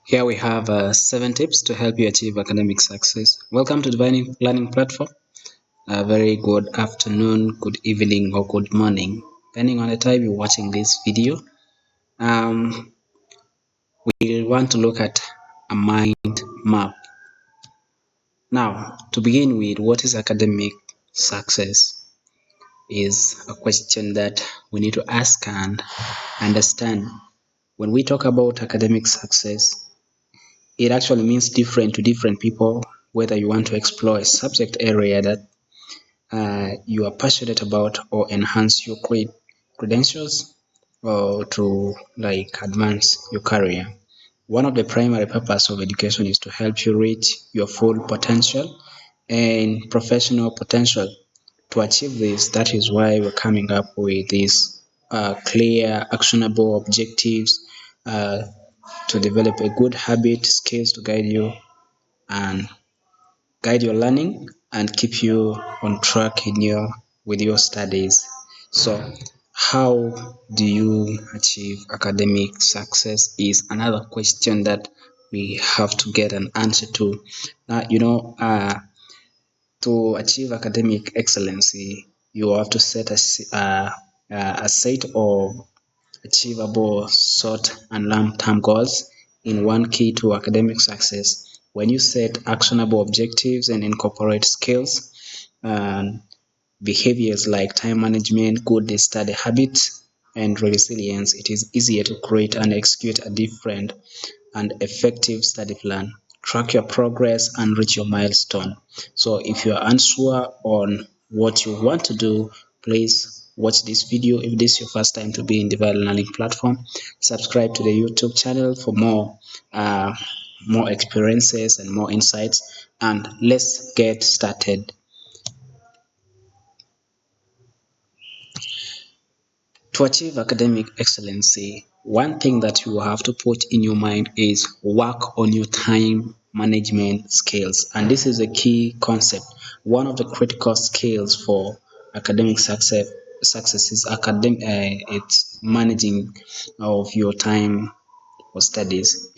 Here we have 7 tips to help you achieve academic success. Welcome to the Learning Platform. A very good afternoon, good evening, or good morning, depending on the time you're watching this video. Um, we want to look at a mind map. Now, to begin with, what is academic success? Is a question that we need to ask and understand. When we talk about academic success, it actually means different to different people, whether you want to explore a subject area that you are passionate about or enhance your credentials or to like advance your career. One of the primary purpose of education is to help you reach your full potential and professional potential. To achieve this, that is why we're coming up with these clear, actionable objectives uh, to develop a good habit, skills to and guide your learning and keep you on track in your with your studies. So how do you achieve academic success is another question that we have to get an answer to. To achieve academic excellency, you have to set a set of achievable short and long-term goals in one key to academic success. When you set actionable objectives and incorporate skills and behaviors like time management, good study habits, and resilience, it is easier to create and execute a different and effective study plan. Track your progress and reach your milestone. So if you're unsure on what you want to do, please watch this video. If this is your first time to be in the Viral Learning platform, subscribe to the YouTube channel for more experiences and more insights. And let's get started. To achieve academic excellency, one thing that you have to put in your mind is work on your time management skills. And this is a key concept. One of the critical skills for academic success is it's managing of your time for studies.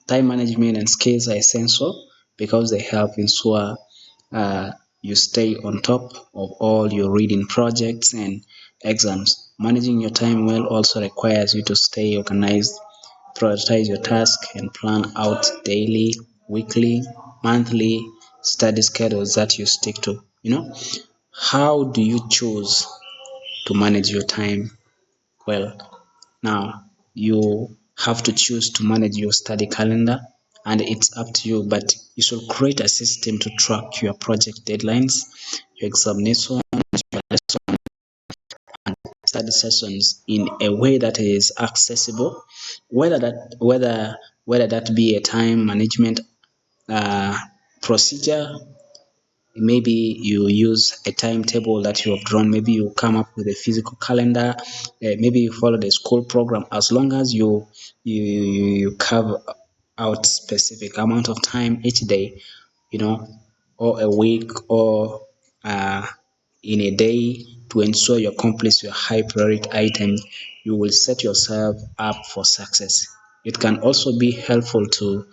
Time management and skills are essential because they help ensure uh, you stay on top of all your reading projects and exams. Managing your time well also requires you to stay organized, prioritize your tasks, and plan out daily, weekly, monthly study schedules that you stick to. How do you choose to manage your time well? Now, you have to choose to manage your study calendar, and it's up to you, but you should create a system to track your project deadlines, your examination, study sessions in a way that is accessible, whether that be a time management uh, procedure. Maybe you use a timetable that you have drawn. Maybe you come up with a physical calendar. Maybe you follow the school program. As long as you carve out specific amount of time each day, you know, or a week, or uh, in a day, to ensure you accomplish your high priority items, you will set yourself up for success. It can also be helpful to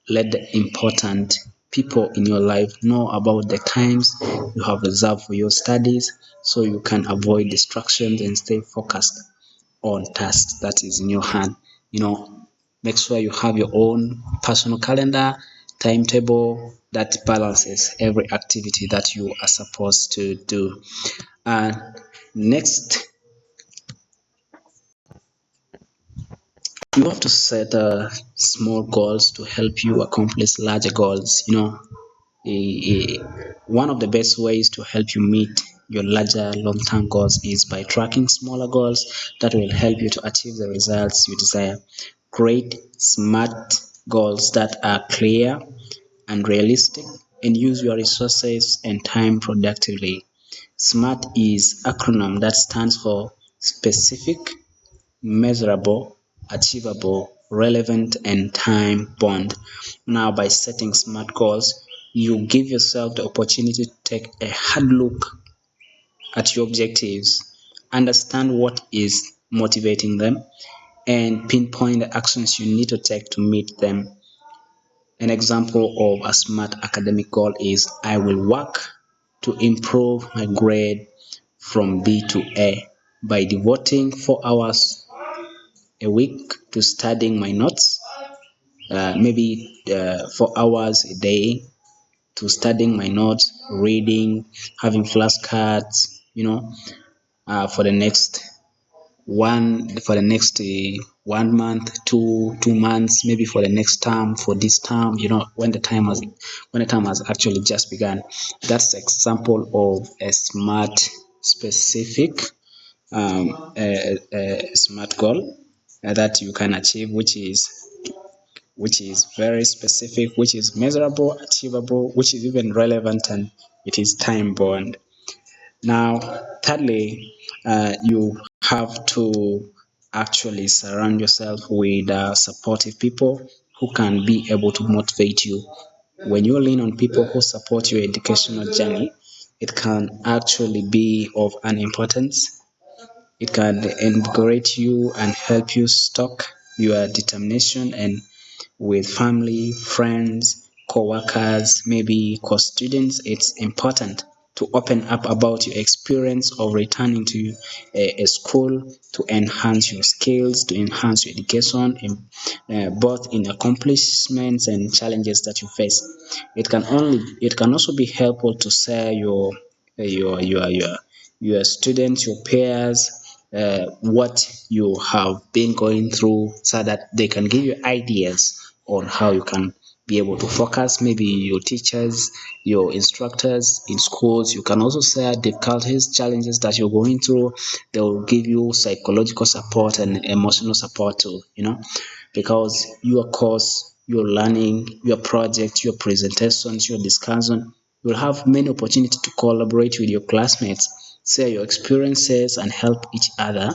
let the important people in your life know about the times you have reserved for your studies, so you can avoid distractions and stay focused on tasks that is in your hand. Make sure you have your own personal calendar, timetable that balances every activity that you are supposed to do. And next, you have to set small goals to help you accomplish larger goals. One of the best ways to help you meet your larger long-term goals is by tracking smaller goals that will help you to achieve the results you desire. Create smart goals that are clear and realistic, and use your resources and time productively. SMART is acronym that stands for specific, measurable, achievable, relevant, and time bound. Now, by setting SMART goals, you give yourself the opportunity to take a hard look at your objectives, understand what is motivating them, and pinpoint the actions you need to take to meet them. An example of a smart academic goal is I will work to improve my grade from B to A by devoting 4 hours a week to studying my notes, maybe 4 hours a day to studying my notes, reading, having flashcards, for the next 1 month, 2 months, maybe for the next term, for this term, when the time has actually just begun. That's example of a smart, specific, a smart goal that you can achieve, which is very specific, which is measurable, achievable, which is even relevant, and it is time bound. Now, thirdly, you have to actually surround yourself with supportive people who can be able to motivate you. When you lean on people who support your educational journey, it can actually be of an importance. It can invigorate you and help you stoke your determination, and with family, friends, co-workers, maybe co-students, it's important to open up about your experience of returning to a school to enhance your skills, to enhance your education, both in accomplishments and challenges that you face. It can also be helpful to share your your your your students, your peers, what you have been going through, so that they can give you ideas on how you can be able to focus. Maybe your teachers, your instructors in schools, you can also share difficulties, challenges that you're going through. They will give you psychological support and emotional support too, because your course, your learning, your project, your presentations, your discussion, you'll have many opportunities to collaborate with your classmates, share your experiences, and help each other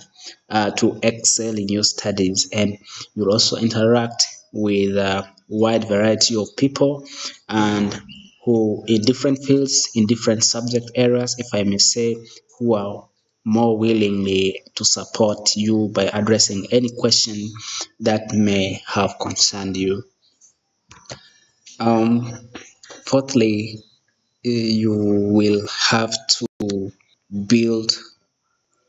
to excel in your studies. And you'll also interact with a wide variety of people, and who in different fields, in different subject areas, if I may say, who are more willingly to support you by addressing any question that may have concerned you. Um, Fourthly, you will have to build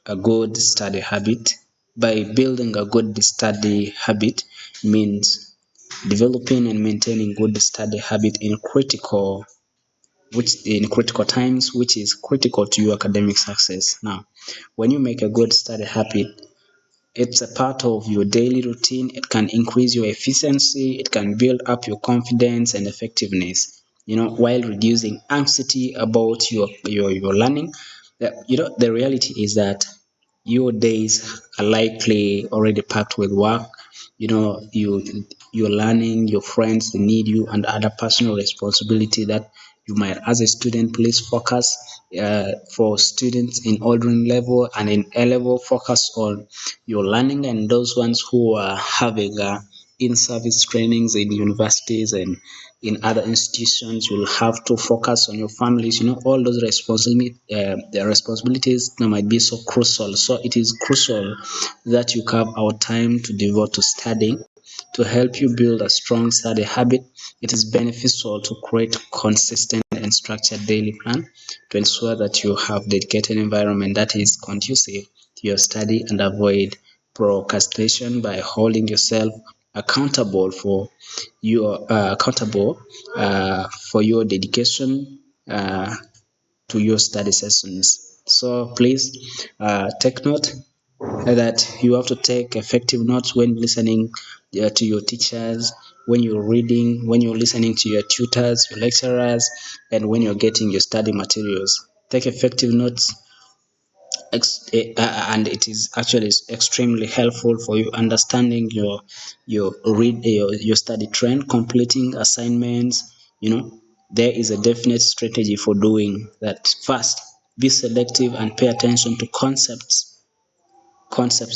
a good study habit. By building a good study habit means developing and maintaining good study habit in critical times, which is critical to your academic success. Now, when you make a good study habit, it's a part of your daily routine. It can increase your efficiency, it can build up your confidence and effectiveness, while reducing anxiety about your learning. The reality is that your days are likely already packed with work. You're learning, your friends, they need you, and other personal responsibility that you might, as a student, please focus. For students in ordering level and in A level, focus on your learning, and those ones who are having in-service trainings in universities and in other institutions, you'll have to focus on your families. All those the responsibilities that might be so crucial. So it is crucial that you carve out time to devote to studying. To help you build a strong study habit, it is beneficial to create consistent and structured daily plan to ensure that you have dedicated environment that is conducive to your study, and avoid procrastination by holding yourself accountable for your dedication to your study sessions. So please take note that you have to take effective notes when listening to your teachers, when you're reading, when you're listening to your tutors, your lecturers, and when you're getting your study materials. Take effective notes, and it is actually extremely helpful for you understanding your study trend, completing assignments. There is a definite strategy for doing that. First, be selective and pay attention to concepts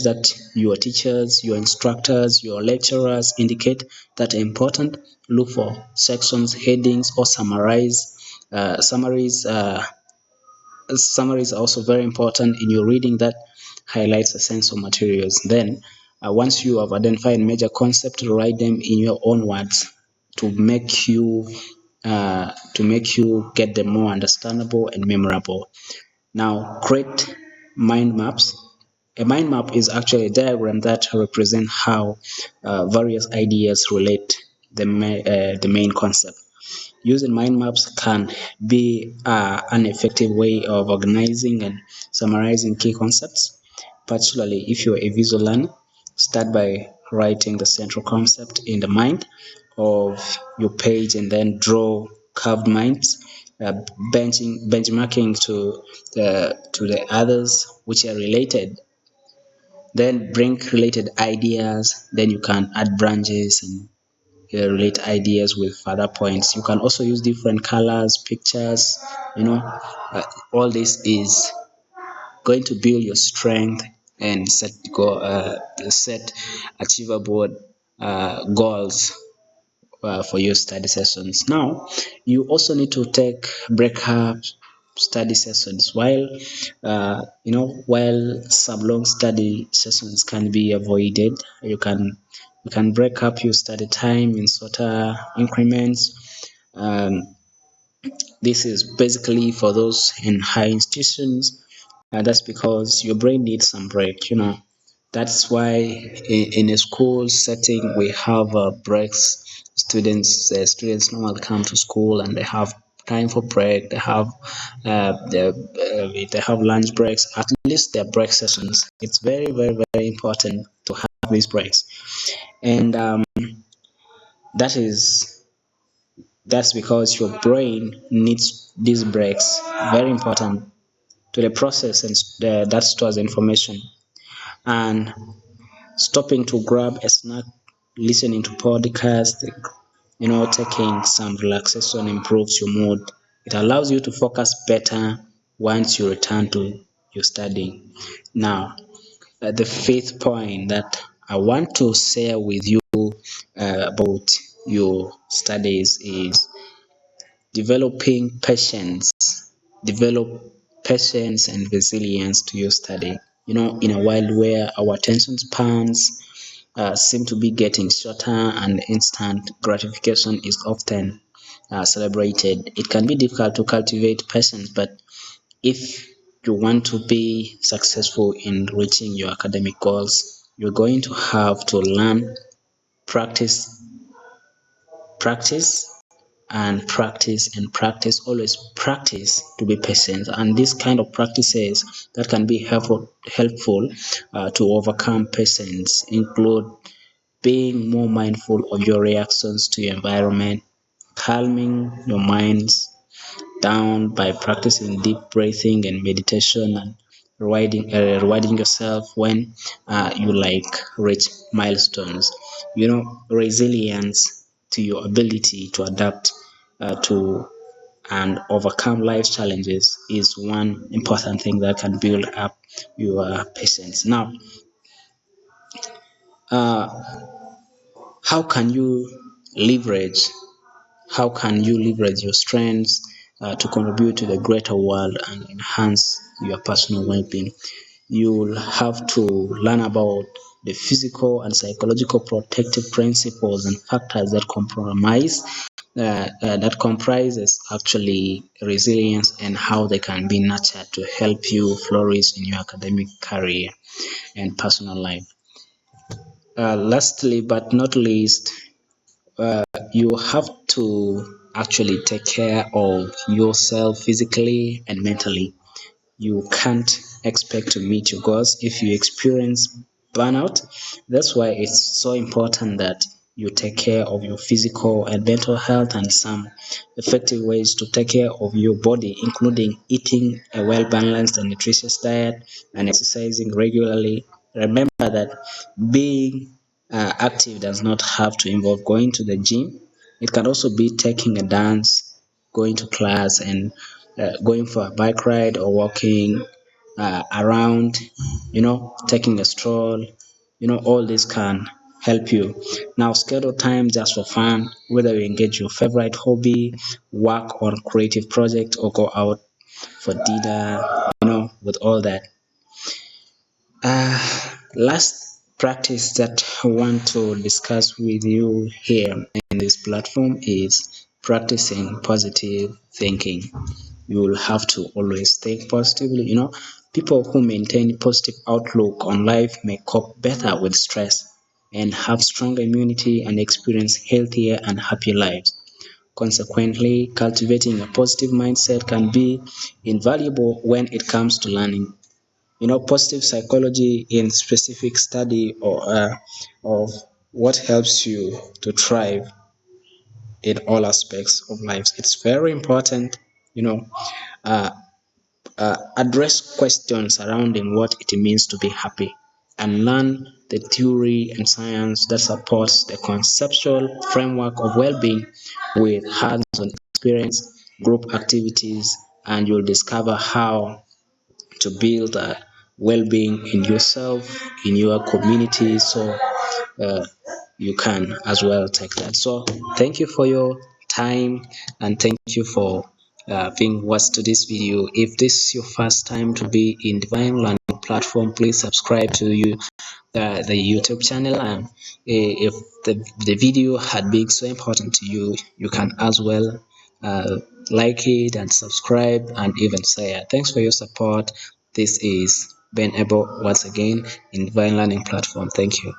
that your teachers, your instructors, your lecturers indicate that are important. Look for sections, headings, or summaries. Summary is also very important in your reading that highlights essential materials. Then Once you have identified major concepts, write them in your own words to make you get them more understandable and memorable. Now, create mind maps. A mind map is actually a diagram that represents how various ideas relate the main concept. Using mind maps can be an effective way of organizing and summarizing key concepts, particularly if you're a visual learner. Start by writing the central concept in the mind of your page and then draw curved minds, benchmarking to the others which are related. Then bring related ideas. Then you can add branches and relate ideas with further points. You can also use different colors, pictures, you know. All this is going to build your strength and set achievable goals for your study sessions. Now, you also need to take breakup study sessions. While some long study sessions can be avoided, you can break up your study time in shorter increments. This is basically for those in high institutions. That's because your brain needs some break. That's why in a school setting we have breaks. Students normally come to school and they have time for break. They have lunch breaks. At least their break sessions. It's very, very, very important to have these breaks, and that is that's because your brain needs these breaks. Very important to the process and that stores information. And stopping to grab a snack, listening to podcast, taking some relaxation improves your mood. It allows you to focus better once you return to your studying. Now, the fifth point that I want to share with you about your studies is developing patience. Develop patience and resilience to your study. In a world where our attention spans seem to be getting shorter and instant gratification is often celebrated, it can be difficult to cultivate patience. But if you want to be successful in reaching your academic goals, you're going to have to learn, practice, practice, and practice and practice. Always practice to be patient, and this kind of practices that can be helpful to overcome patience include being more mindful of your reactions to your environment, calming your minds down by practicing deep breathing and meditation, and rewarding yourself when you reach milestones. Resilience to your ability to adapt to and overcome life challenges is one important thing that can build up your patience. Now, how can you leverage how can you leverage your strengths to contribute to the greater world and enhance your personal well-being? You'll have to learn about the physical and psychological protective principles and factors that comprises actually resilience, and how they can be nurtured to help you flourish in your academic career and personal life. Lastly but not least, you have to actually take care of yourself physically and mentally. You can't expect to meet your goals if you experience burnout. That's why it's so important that you take care of your physical and mental health, and some effective ways to take care of your body, including eating a well balanced and nutritious diet and exercising regularly. Remember that being active does not have to involve going to the gym. It can also be taking a dance, going to class, and going for a bike ride or walking around, taking a stroll. All this can help you. Now, schedule time just for fun, whether you engage your favorite hobby, work on creative project, or go out for dinner, with all that. Last practice that I want to discuss with you here in this platform is practicing positive thinking. You will have to always think positively. People who maintain positive outlook on life may cope better with stress and have stronger immunity and experience healthier and happier lives. Consequently, cultivating a positive mindset can be invaluable when it comes to learning. Positive psychology in specific study of what helps you to thrive in all aspects of life. It's very important, you know, uh, address questions surrounding what it means to be happy and learn the theory and science that supports the conceptual framework of well-being with hands-on experience, group activities, and you'll discover how to build well-being in yourself, in your community. So uh, you can as well take that. So thank you for your time, and thank you for being watched to this video. If this is your first time to be in Divine Learning platform, please subscribe to the YouTube channel. And if the video had been so important to you, you can as well uh, like it and subscribe and even share. Thanks for your support. This is Ben Ebo once again in Divine Learning platform. Thank you.